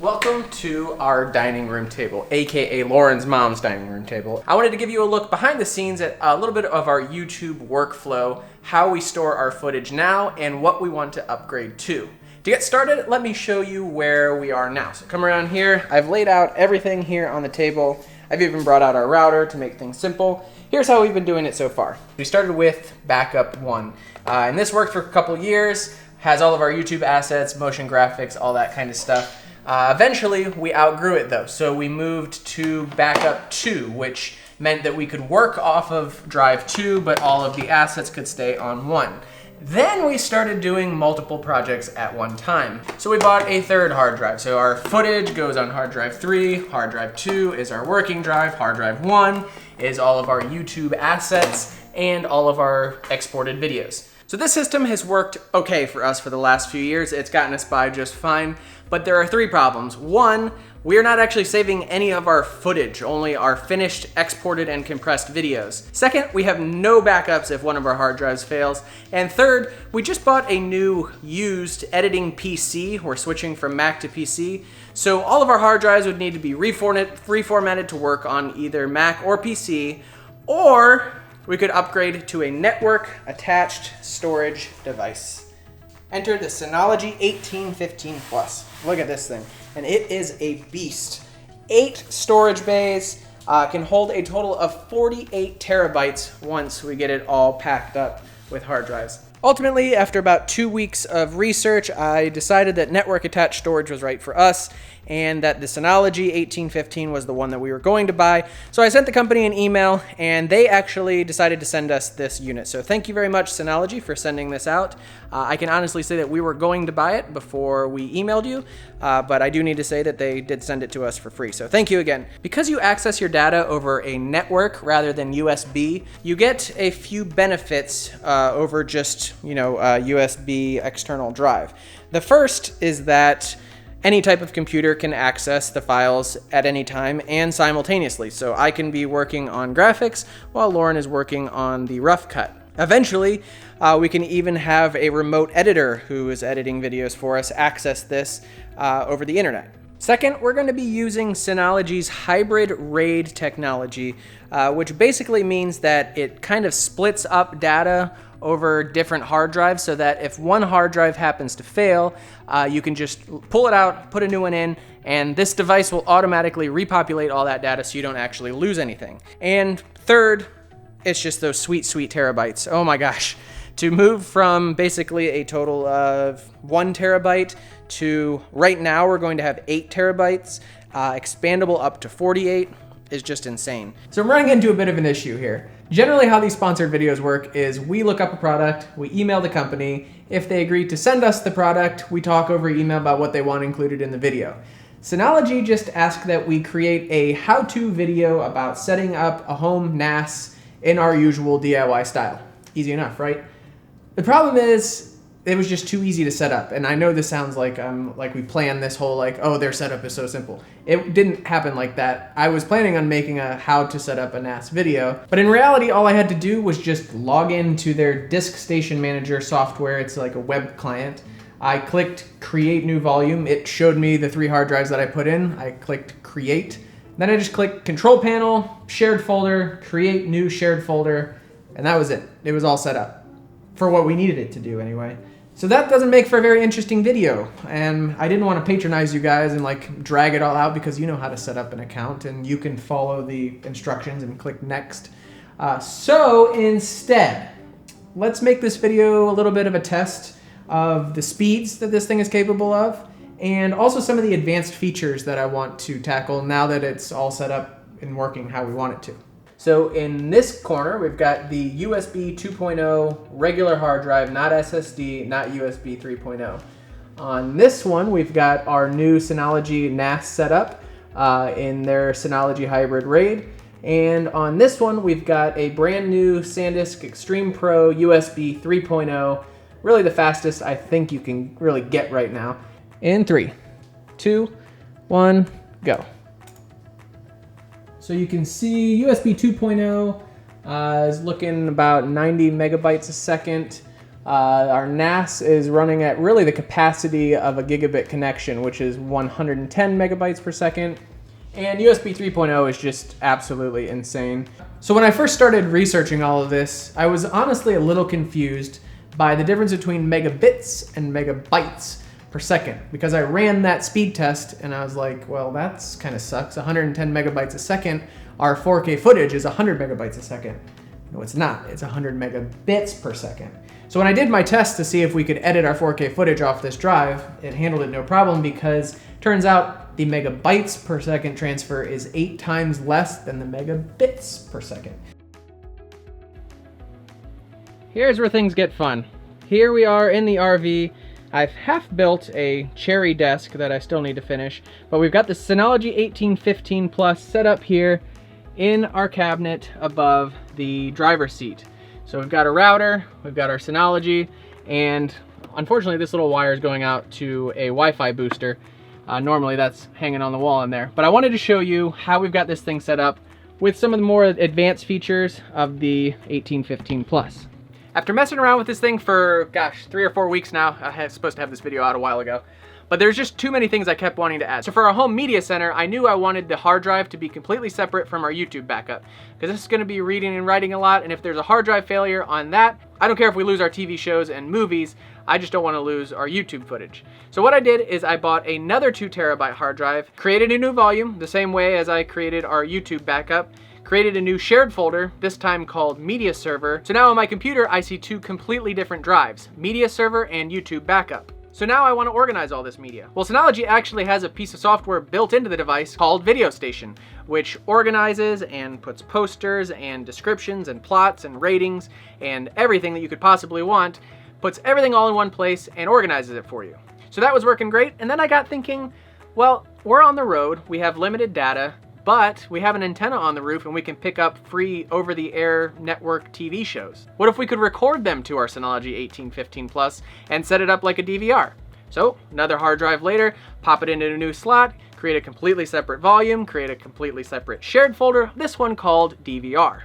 Welcome to our dining room table, aka Lauren's mom's dining room table. I wanted to give you a look behind the scenes at a little bit of our YouTube workflow, how we store our footage now, and what we want to upgrade to. To get started, let me show you where we are now. So come around here. I've laid out everything here on the table. I've even brought out our router to make things simple. Here's how we've been doing it so far. We started with backup 1, and this worked for a couple years, has all of our YouTube assets, motion graphics, all that kind of stuff. Eventually, we outgrew it though, so we moved to backup 2, which meant that we could work off of drive 2, but all of the assets could stay on 1. Then we started doing multiple projects at one time. So we bought a third hard drive. So our footage goes on hard drive 3, hard drive 2 is our working drive, hard drive 1 is all of our YouTube assets and all of our exported videos. So this system has worked okay for us for the last few years. It's gotten us by just fine, but there are 3 problems. 1, we are not actually saving any of our footage, only our finished, exported, and compressed videos. 2nd, we have no backups if one of our hard drives fails. And 3rd, we just bought a new used editing PC. We're switching from Mac to PC. So all of our hard drives would need to be reformatted to work on either Mac or PC, or we could upgrade to a network attached storage device. Enter the Synology 1815 Plus. Look at this thing, and it is a beast. 8 storage bays, can hold a total of 48 terabytes once we get it all packed up with hard drives. Ultimately, after about 2 weeks of research, I decided that network attached storage was right for us and that the Synology 1815 was the one that we were going to buy. So I sent the company an email and they actually decided to send us this unit. So thank you very much, Synology, for sending this out. I can honestly say that we were going to buy it before we emailed you, but I do need to say that they did send it to us for free. So thank you again. Because you access your data over a network rather than USB, you get a few benefits over just, USB external drive. The first is that any type of computer can access the files at any time and simultaneously. So I can be working on graphics while Lauren is working on the rough cut. Eventually, we can even have a remote editor who is editing videos for us access this over the internet. Second, we're going to be using Synology's hybrid RAID technology, which basically means that it kind of splits up data over different hard drives so that if one hard drive happens to fail, you can just pull it out, put a new one in, and this device will automatically repopulate all that data so you don't actually lose anything. And third, it's just those sweet, sweet terabytes. Oh my gosh. To move from basically a total of 1 terabyte to right now we're going to have 8 terabytes, expandable up to 48, is just insane. So I'm running into a bit of an issue here. Generally how these sponsored videos work is we look up a product, we email the company. If they agree to send us the product, we talk over email about what they want included in the video. Synology just asked that we create a how-to video about setting up a home NAS in our usual DIY style. Easy enough, right? The problem is, it was just too easy to set up. And I know this sounds like we planned this whole their setup is so simple. It didn't happen like that. I was planning on making a how to set up a NAS video, but in reality, all I had to do was just log into their Disk Station Manager software. It's like a web client. I clicked create new volume. It showed me the 3 hard drives that I put in. I clicked create. Then I just clicked control panel, shared folder, create new shared folder, and that was it. It was all set up for what we needed it to do anyway. So that doesn't make for a very interesting video, and I didn't want to patronize you guys and drag it all out because you know how to set up an account and you can follow the instructions and click next. So instead, let's make this video a little bit of a test of the speeds that this thing is capable of and also some of the advanced features that I want to tackle now that it's all set up and working how we want it to. So in this corner, we've got the USB 2.0 regular hard drive, not SSD, not USB 3.0. On this one, we've got our new Synology NAS setup in their Synology Hybrid RAID. And on this one, we've got a brand new SanDisk Extreme Pro USB 3.0, really the fastest I think you can really get right now. In 3, 2, 1, go. So you can see USB 2.0 is looking about 90 megabytes a second. Our NAS is running at really the capacity of a gigabit connection, which is 110 megabytes per second. And USB 3.0 is just absolutely insane. So when I first started researching all of this, I was honestly a little confused by the difference between megabits and megabytes per second, because I ran that speed test and I was like, well, that's kind of sucks. 110 megabytes a second. Our 4K footage is 100 megabytes a second. No, it's not. It's 100 megabits per second. So when I did my test to see if we could edit our 4K footage off this drive, it handled it no problem, because turns out the megabytes per second transfer is 8 times less than the megabits per second. Here's where things get fun. Here we are in the RV. I've half built a cherry desk that I still need to finish, but we've got the Synology 1815 Plus set up here in our cabinet above the driver's seat. So we've got a router, we've got our Synology, and unfortunately this little wire is going out to a Wi-Fi booster. Normally that's hanging on the wall in there. But I wanted to show you how we've got this thing set up with some of the more advanced features of the 1815 Plus. After messing around with this thing for, gosh, 3 or 4 weeks now, I was supposed to have this video out a while ago, but there's just too many things I kept wanting to add. So for our home media center, I knew I wanted the hard drive to be completely separate from our YouTube backup, because this is going to be reading and writing a lot, and if there's a hard drive failure on that, I don't care if we lose our TV shows and movies, I just don't want to lose our YouTube footage. So what I did is I bought another 2 terabyte hard drive, created a new volume, the same way as I created our YouTube backup, created a new shared folder, this time called Media Server. So now on my computer, I see 2 completely different drives, Media Server and YouTube Backup. So now I want to organize all this media. Well, Synology actually has a piece of software built into the device called Video Station, which organizes and puts posters and descriptions and plots and ratings and everything that you could possibly want, puts everything all in one place and organizes it for you. So that was working great, and then I got thinking, well, we're on the road, we have limited data, but we have an antenna on the roof and we can pick up free over-the-air network TV shows. What if we could record them to our Synology 1815 Plus and set it up like a DVR? So another hard drive later, pop it into a new slot, create a completely separate volume, create a completely separate shared folder, this one called DVR.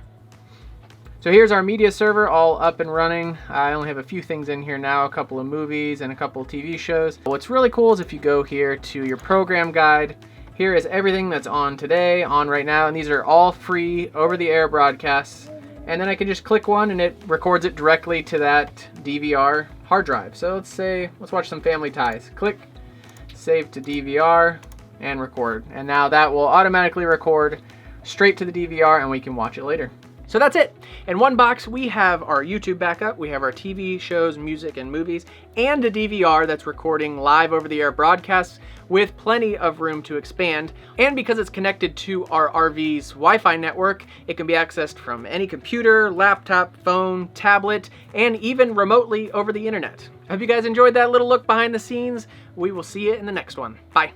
So here's our media server all up and running. I only have a few things in here now, a couple of movies and a couple of TV shows. What's really cool is if you go here to your program guide, here is everything that's on today, on right now, and these are all free over-the-air broadcasts. And then I can just click one and it records it directly to that DVR hard drive. So let's watch some Family Ties. Click, save to DVR, and record. And now that will automatically record straight to the DVR and we can watch it later. So that's it. In one box, we have our YouTube backup, we have our TV shows, music, and movies, and a DVR that's recording live over-the-air broadcasts with plenty of room to expand. And because it's connected to our RV's Wi-Fi network, it can be accessed from any computer, laptop, phone, tablet, and even remotely over the internet. I hope you guys enjoyed that little look behind the scenes. We will see you in the next one. Bye.